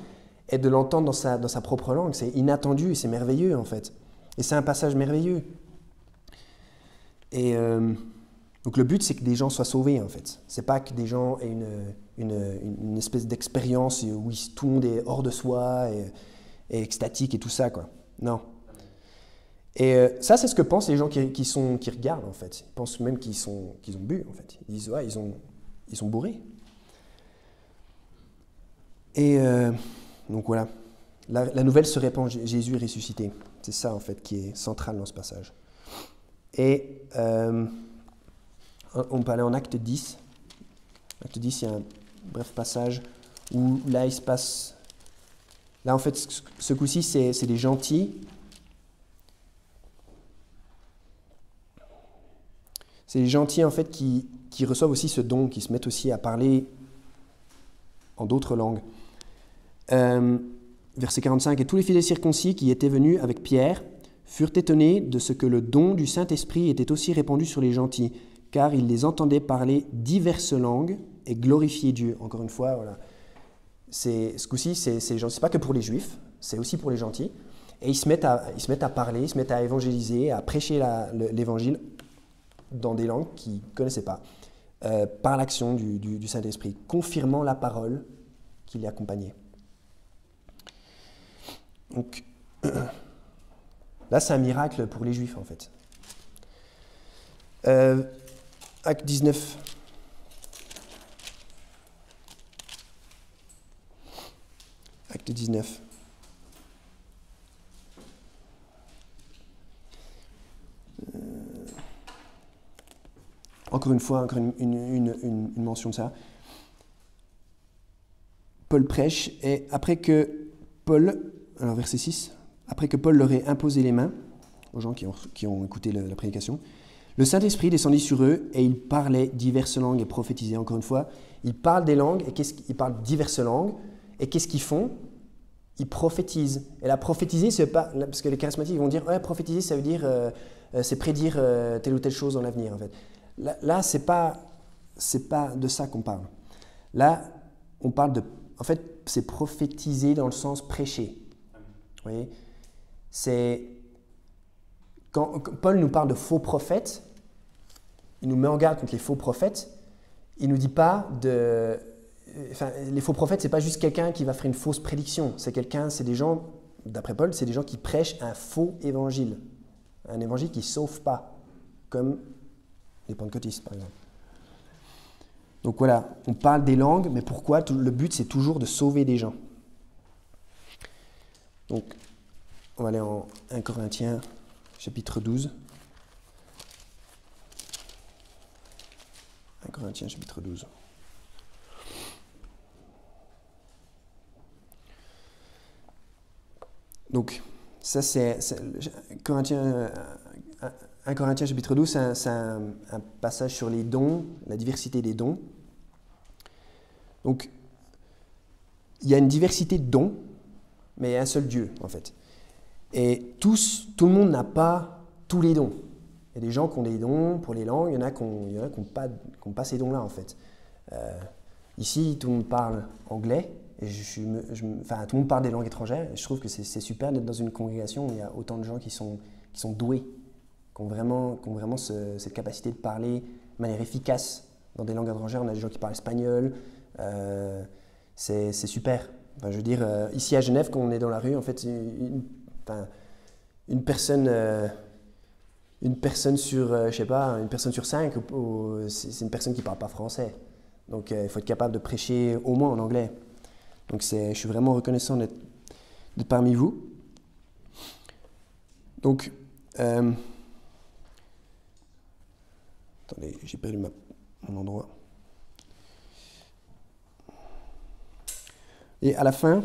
et de l'entendre dans sa propre langue. C'est inattendu et c'est merveilleux en fait. Et c'est un passage merveilleux. Et donc le but c'est que des gens soient sauvés en fait. C'est pas que des gens aient une espèce d'expérience où tout le monde est hors de soi et extatique et tout ça quoi. Non. Et ça, c'est ce que pensent les gens qui regardent, en fait. Ils pensent même qu'ils ont bu, en fait. Ils disent, ouais, ils sont bourrés. Et donc voilà, la nouvelle se répand, Jésus est ressuscité. C'est ça, en fait, qui est central dans ce passage. Et on peut aller en Acte 10. Acte 10, il y a un bref passage où là, il se passe... Là, en fait, ce coup-ci, c'est des gentils. C'est les gentils en fait qui reçoivent aussi ce don, qui se mettent aussi à parler en d'autres langues. Verset 45, « Et tous les fidèles circoncis qui étaient venus avec Pierre furent étonnés de ce que le don du Saint-Esprit était aussi répandu sur les gentils, car ils les entendaient parler diverses langues et glorifier Dieu. » Encore une fois, voilà. Ce coup-ci, c'est pas que pour les Juifs, c'est aussi pour les gentils. Et ils se mettent à parler, ils se mettent à évangéliser, à prêcher l'Évangile dans des langues qu'ils ne connaissaient pas, par l'action du Saint-Esprit, confirmant la parole qui les accompagnait. Donc, là, c'est un miracle pour les Juifs, en fait. Acte 19. Acte 19. Encore une fois, encore une mention de ça. Paul prêche, et après que Paul, alors verset 6, après que Paul leur ait imposé les mains, aux gens qui ont écouté la prédication, le Saint-Esprit descendit sur eux, et ils parlaient diverses langues et prophétisaient. Encore une fois, ils parlent des langues, et ils parlent diverses langues, et qu'est-ce qu'ils font? Ils prophétisent. Et la prophétiser, c'est pas, parce que les charismatiques vont dire, ouais, prophétiser, ça veut dire, c'est prédire telle ou telle chose dans l'avenir, en fait. Là, c'est pas de ça qu'on parle. Là, on parle en fait, c'est prophétiser dans le sens prêcher. Vous voyez, quand Paul nous parle de faux prophètes, il nous met en garde contre les faux prophètes. Il nous dit pas les faux prophètes, c'est pas juste quelqu'un qui va faire une fausse prédiction. C'est des gens, d'après Paul, c'est des gens qui prêchent un faux évangile, un évangile qui sauve pas, comme les pentecôtistes, par exemple. Donc voilà, on parle des langues, mais pourquoi? Le but, c'est toujours de sauver des gens. Donc, on va aller en 1 Corinthiens, chapitre 12. 1 Corinthiens, chapitre 12. Donc, ça c'est Corinthiens 1 Corinthiens chapitre 12, c'est un passage sur les dons, la diversité des dons. Donc, il y a une diversité de dons, mais il y a un seul Dieu, en fait. Et tout le monde n'a pas tous les dons. Il y a des gens qui ont des dons pour les langues, il y en a qui n'ont pas ces dons-là, en fait. Ici, tout le monde parle anglais, et tout le monde parle des langues étrangères, et je trouve que c'est super d'être dans une congrégation où il y a autant de gens qui sont doués, qui ont vraiment cette capacité de parler de manière efficace dans des langues étrangères. On a des gens qui parlent espagnol, c'est super. Enfin, je veux dire, ici à Genève, quand on est dans la rue, en fait, une personne sur, je sais pas, une personne sur 5, c'est une personne qui ne parle pas français. Donc, il faut être capable de prêcher au moins en anglais. Donc, je suis vraiment reconnaissant d'être parmi vous. Donc, attendez, j'ai perdu mon endroit. Et à la fin,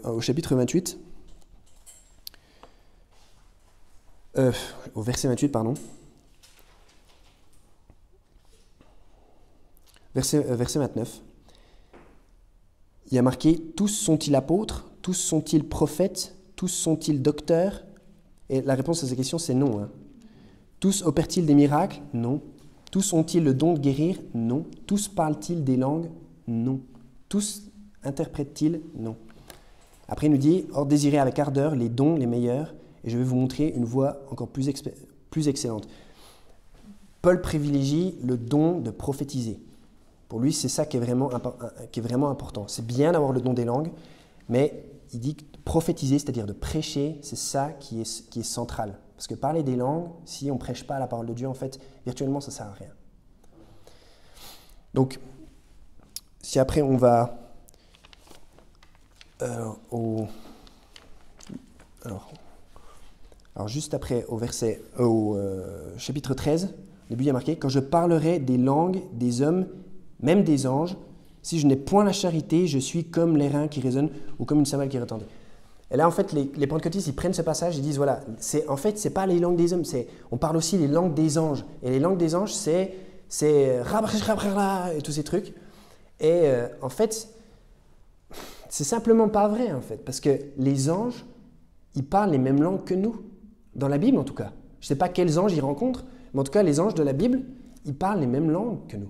au chapitre 28, au verset 28, pardon, verset 29, il y a marqué « Tous sont-ils apôtres? Tous sont-ils prophètes? Tous sont-ils docteurs ?» Et la réponse à cette question, c'est non. Tous opèrent-ils des miracles? Non. Tous ont-ils le don de guérir? Non. Tous parlent-ils des langues? Non. Tous interprètent-ils? Non. Après, il nous dit « Or, désirez avec ardeur les dons les meilleurs, et je vais vous montrer une voie encore plus excellente. » Paul privilégie le don de prophétiser. Pour lui, c'est ça qui est vraiment important. C'est bien d'avoir le don des langues, mais il dit que prophétiser, c'est-à-dire de prêcher, c'est ça qui est central. Parce que parler des langues, si on ne prêche pas la parole de Dieu, en fait, virtuellement, ça ne sert à rien. Donc, si après on va alors juste après au chapitre 13, au début il y a marqué « Quand je parlerai des langues des hommes, même des anges, si je n'ai point la charité, je suis comme l'airain qui résonne ou comme une cymbale qui retentit. » Et là, en fait, les pentecôtistes, ils prennent ce passage, ils disent, voilà, en fait, ce n'est pas les langues des hommes, on parle aussi les langues des anges. Et les langues des anges, c'est et tous ces trucs. Et en fait, c'est simplement pas vrai, en fait, parce que les anges, ils parlent les mêmes langues que nous, dans la Bible en tout cas. Je ne sais pas quels anges ils rencontrent, mais en tout cas, les anges de la Bible, ils parlent les mêmes langues que nous.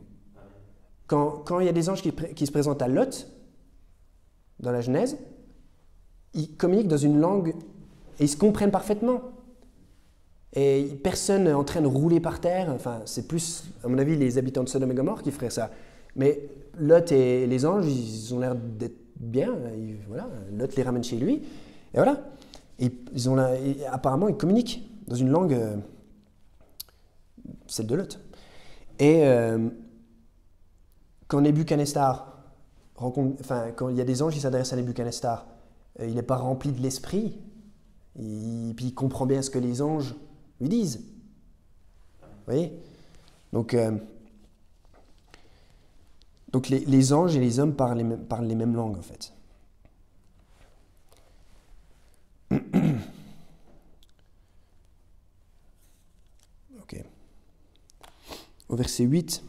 Quand il y a des anges qui se présentent à Lot, dans la Genèse, ils communiquent dans une langue et ils se comprennent parfaitement. Et personne n'est en train de rouler par terre. Enfin, c'est plus, à mon avis, les habitants de Sodome et Gomorrhe qui feraient ça. Mais Lot et les anges, ils ont l'air d'être bien. Voilà, Lot les ramène chez lui. Et voilà. Et apparemment, ils communiquent dans une langue, celle de Lot. Et quand Nebuchadnezzar quand il y a des anges qui s'adressent à Nebuchadnezzar, il n'est pas rempli de l'esprit, et puis il comprend bien ce que les anges lui disent. Vous voyez? Donc les anges et les hommes parlent les mêmes langues, en fait. Ok. Au verset 8,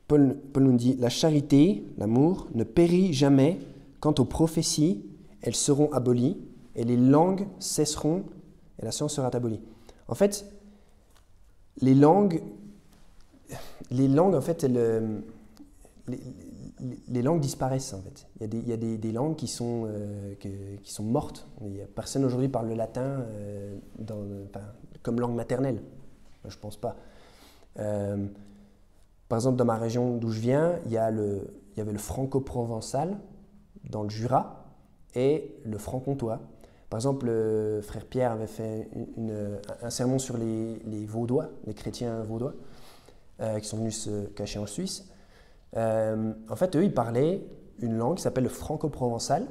Paul nous dit « La charité, l'amour, ne périt jamais. Quant aux prophéties, elles seront abolies, et les langues cesseront, et la science sera abolie. » En fait, les langues en fait, les langues disparaissent, en fait. Il y a des langues qui sont mortes. Personne aujourd'hui parle le latin comme langue maternelle. Je ne pense pas. Par exemple, dans ma région d'où je viens, il y avait le franco-provençal dans le Jura et le franc-comtois. Par exemple, le frère Pierre avait fait un sermon sur les Vaudois, les chrétiens vaudois, qui sont venus se cacher en Suisse. En fait, eux, ils parlaient une langue qui s'appelle le franco-provençal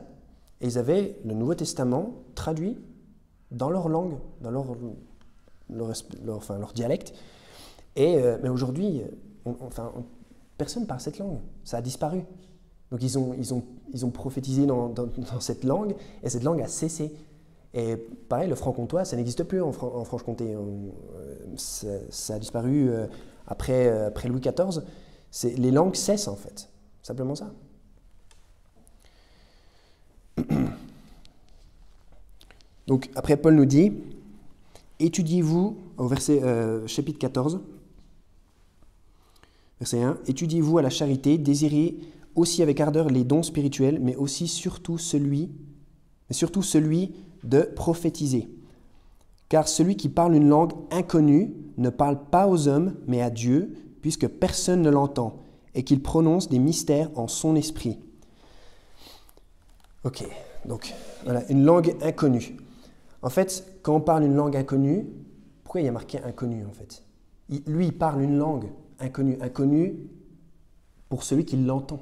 et ils avaient le Nouveau Testament traduit dans leur langue, dans leur dialecte. Mais aujourd'hui, personne ne parle cette langue. Ça a disparu. Donc ils ont prophétisé dans cette langue et cette langue a cessé. Et pareil, le franc-comtois, ça n'existe plus en Franche-Comté. Ça a disparu après Louis XIV. Les langues cessent en fait, simplement ça. Donc après, Paul nous dit, étudiez-vous, au chapitre 14, verset 1, étudiez-vous à la charité, désirez aussi avec ardeur les dons spirituels, mais aussi surtout celui de prophétiser. Car celui qui parle une langue inconnue ne parle pas aux hommes, mais à Dieu, puisque personne ne l'entend, et qu'il prononce des mystères en son esprit. Ok, donc voilà, une langue inconnue. En fait, quand on parle une langue inconnue, pourquoi il y a marqué inconnu en fait? Lui, il parle une langue inconnue. Inconnue pour celui qui l'entend.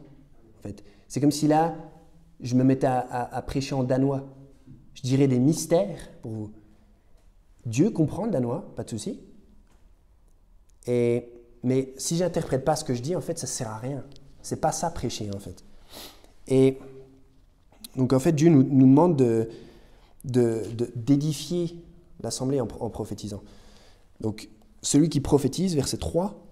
En fait. C'est comme si là, je me mettais à prêcher en danois. Je dirais des mystères pour vous. Dieu comprend le danois, pas de souci. Mais si je n'interprète pas ce que je dis, en fait, ça ne sert à rien. C'est pas ça prêcher, en fait. Et donc, en fait, Dieu nous demande d'édifier l'assemblée en prophétisant. Donc, celui qui prophétise, verset 3,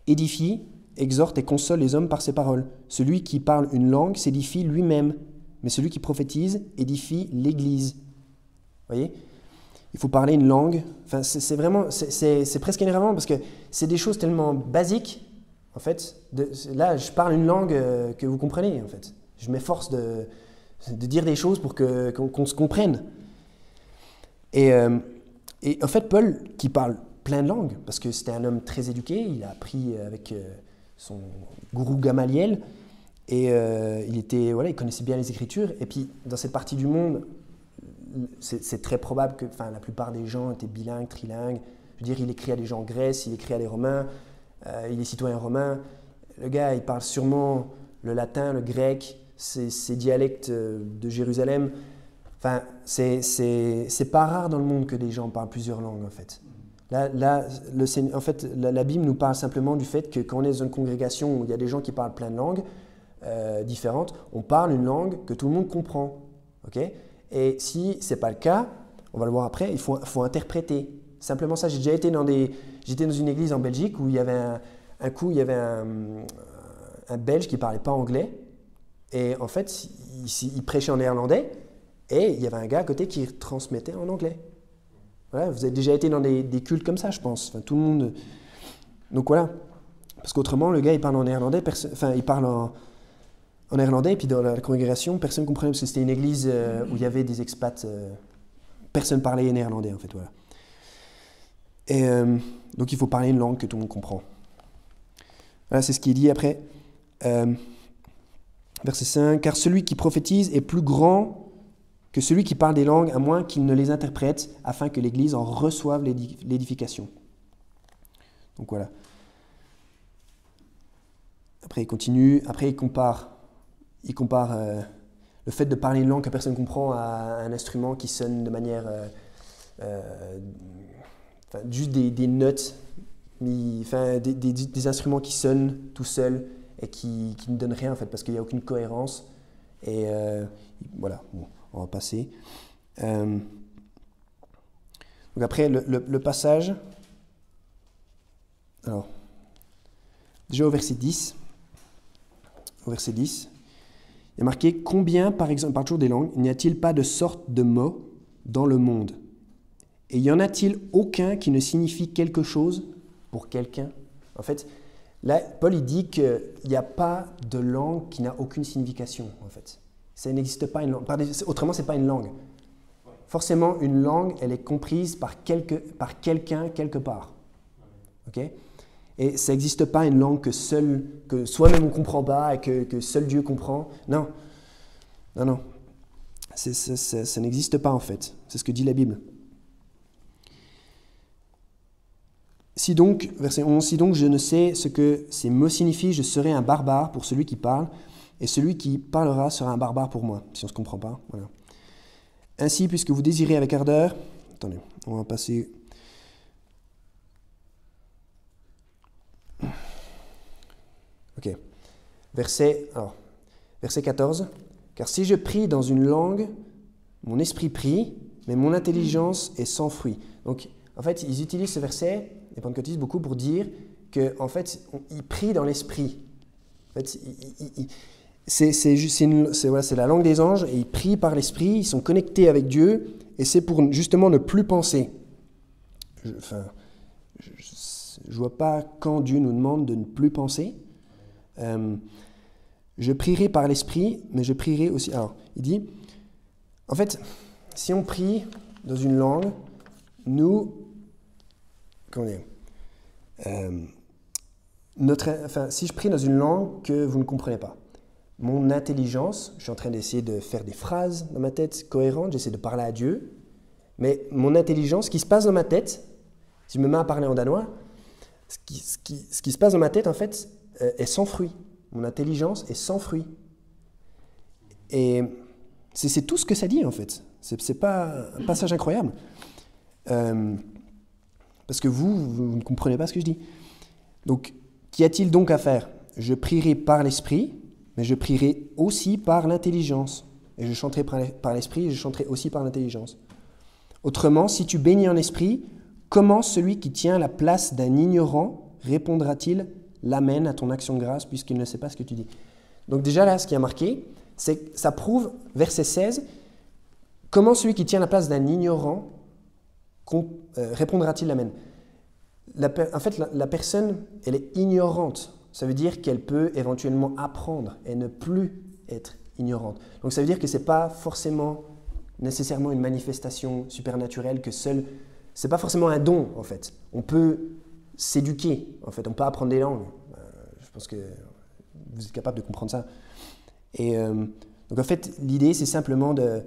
édifie, exhorte et console les hommes par ses paroles. Celui qui parle une langue s'édifie lui-même, mais celui qui prophétise édifie l'Église. Vous voyez ? Il faut parler une langue. Enfin, c'est presque énervant parce que c'est des choses tellement basiques. En fait, là, je parle une langue que vous comprenez. En fait, je m'efforce de dire des choses pour qu'on se comprenne. Et en fait, Paul, qui parle plein de langues, parce que c'était un homme très éduqué, il a appris avec son gourou Gamaliel, et il connaissait bien les Écritures. Et puis, dans cette partie du monde, c'est très probable que la plupart des gens étaient bilingues, trilingues. Je veux dire, il écrit à des gens en Grèce, il écrit à des Romains, il est citoyen romain. Le gars, il parle sûrement le latin, le grec, ces dialectes de Jérusalem. Enfin, c'est pas rare dans le monde que des gens parlent plusieurs langues, en fait. La Bible nous parle simplement du fait que quand on est dans une congrégation où il y a des gens qui parlent plein de langues différentes, on parle une langue que tout le monde comprend. Okay ? Et si ce n'est pas le cas, on va le voir après, il faut interpréter. Simplement ça, j'étais dans une église en Belgique où il y avait un Belge qui ne parlait pas anglais. Et en fait, il prêchait en néerlandais et il y avait un gars à côté qui transmettait en anglais. Voilà, vous avez déjà été dans des cultes comme ça, je pense. Enfin, tout le monde. Donc voilà. Parce qu'autrement, le gars, il parle en néerlandais, il parle en néerlandais, et puis dans la congrégation, personne ne comprenait, parce que c'était une église où il y avait des expats. Personne parlait néerlandais, en fait. Voilà. Et donc il faut parler une langue que tout le monde comprend. Voilà, c'est ce qui est dit après. Verset 5. « Car celui qui prophétise est plus grand que celui qui parle des langues, à moins qu'il ne les interprète, afin que l'Église en reçoive l'édification. » Donc voilà. Après, il continue. Après, il compare le fait de parler une langue que personne ne comprend à un instrument qui sonne de manière... juste des notes, des instruments qui sonnent tout seuls et qui ne donnent rien, en fait, parce qu'il n'y a aucune cohérence. Et voilà, bon, on va passer. Donc après, le passage... Alors, déjà au verset 10, il y a marqué « Combien, par exemple, par toujours des langues, n'y a-t-il pas de sorte de mots dans le monde? Et y en a-t-il aucun qui ne signifie quelque chose pour quelqu'un ?» En fait, là, Paul il dit qu'il n'y a pas de langue qui n'a aucune signification, en fait. Ça n'existe pas une langue. Autrement, ce n'est pas une langue. Forcément, une langue, elle est comprise par quelqu'un quelque part. Okay ? Et ça n'existe pas une langue que soi-même on ne comprend pas et que seul Dieu comprend. Non. Ça n'existe pas en fait. C'est ce que dit la Bible. Si donc, verset 11, « Si donc je ne sais ce que ces mots signifient, je serai un barbare pour celui qui parle, et celui qui parlera sera un barbare pour moi. » Si on ne se comprend pas, voilà. « Ainsi, puisque vous désirez avec ardeur... » Attendez, on va passer... Ok. Verset 14. « Car si je prie dans une langue mon esprit prie, mais mon intelligence est sans fruit. Donc, en fait, ils utilisent ce verset, les pentecôtistes, beaucoup pour dire qu'en fait, ils prient dans l'esprit. En fait, c'est la langue des anges, et ils prient par l'esprit, ils sont connectés avec Dieu, et c'est pour justement ne plus penser. Je ne vois pas quand Dieu nous demande de ne plus penser. Je prierai par l'esprit, mais je prierai aussi... Alors, il dit, en fait, si on prie dans une langue, si je prie dans une langue que vous ne comprenez pas, mon intelligence, je suis en train d'essayer de faire des phrases dans ma tête cohérentes, j'essaie de parler à Dieu, mais mon intelligence, ce qui se passe dans ma tête, si je me mets à parler en danois, ce qui se passe dans ma tête, en fait, est sans fruit. Mon intelligence est sans fruit. Et c'est tout ce que ça dit, en fait. C'est pas un passage incroyable. Parce que vous ne comprenez pas ce que je dis. Donc, qu'y a-t-il donc à faire? Je prierai par l'esprit, mais je prierai aussi par l'intelligence. Et je chanterai par l'esprit, et je chanterai aussi par l'intelligence. Autrement, si tu bénis en esprit, comment celui qui tient la place d'un ignorant répondra-t-il l'Amen à ton action de grâce puisqu'il ne sait pas ce que tu dis? Donc déjà là, ce qui a marqué, c'est que ça prouve, verset 16, comment celui qui tient la place d'un ignorant répondra-t-il l'Amen? En fait, la personne, elle est ignorante. Ça veut dire qu'elle peut éventuellement apprendre et ne plus être ignorante. Donc ça veut dire que ce n'est pas forcément nécessairement une manifestation supernaturelle, que seul... C'est pas forcément un don, en fait. On peut s'éduquer, en fait. On peut apprendre des langues. Je pense que vous êtes capable de comprendre ça. Et donc, en fait, l'idée, c'est simplement de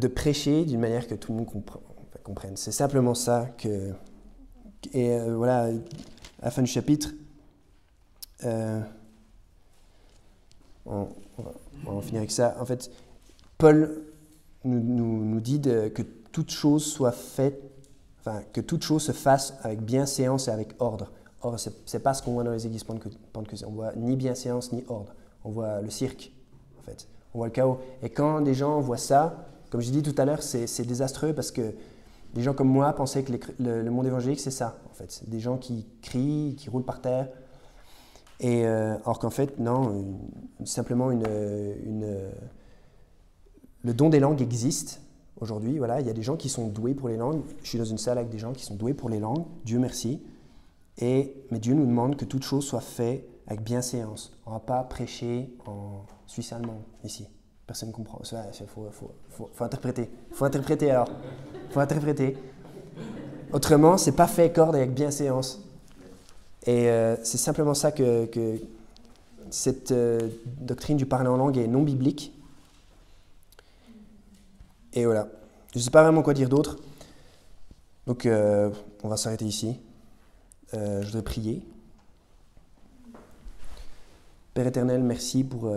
prêcher d'une manière que tout le monde comprenne. C'est simplement ça que... Et voilà, à la fin du chapitre, on va en finir avec ça. En fait, Paul nous dit que toute chose soit faite, que toute chose se fasse avec bienséance et avec ordre. Or, ce n'est pas ce qu'on voit dans les églises pentecôtistes. On voit ni bienséance ni ordre. On voit le cirque, en fait. On voit le chaos. Et quand des gens voient ça, comme je dis tout à l'heure, c'est désastreux parce que des gens comme moi pensaient que le monde évangélique, c'est ça, en fait. Des gens qui crient, qui roulent par terre. Et, alors qu'en fait, non, simplement le don des langues existe aujourd'hui. Voilà, il y a des gens qui sont doués pour les langues. Je suis dans une salle avec des gens qui sont doués pour les langues, Dieu merci. Mais Dieu nous demande que toute chose soit faite avec bienséance. On ne va pas prêcher en suisse allemand ici. Personne ne comprend. Il faut interpréter. Il faut interpréter alors. Il faut interpréter. Autrement, ce n'est pas fait corde avec bienséance. Et c'est simplement ça que cette doctrine du parler en langue est non biblique. Et voilà. Je ne sais pas vraiment quoi dire d'autre. Donc, on va s'arrêter ici. Je voudrais prier. Père éternel, merci pour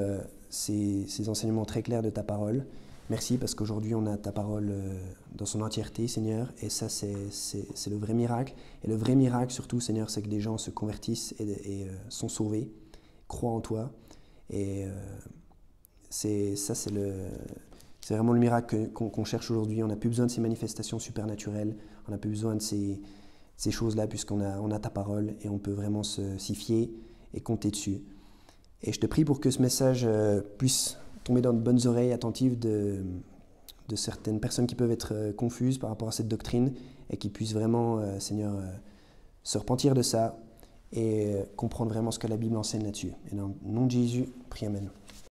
ces enseignements très clairs de ta parole. Merci parce qu'aujourd'hui, on a ta parole dans son entièreté, Seigneur. Et ça, c'est le vrai miracle. Et le vrai miracle, surtout, Seigneur, c'est que des gens se convertissent et sont sauvés, croient en toi. Et c'est vraiment le miracle qu'on cherche aujourd'hui. On n'a plus besoin de ces manifestations supernaturelles. On n'a plus besoin de ces choses-là puisqu'on a ta parole et on peut vraiment s'y fier et compter dessus. Et je te prie pour que ce message puisse tomber dans de bonnes oreilles attentives de certaines personnes qui peuvent être confuses par rapport à cette doctrine et qui puissent vraiment, Seigneur, se repentir de ça et comprendre vraiment ce que la Bible enseigne là-dessus. Et dans le nom de Jésus, prie Amen.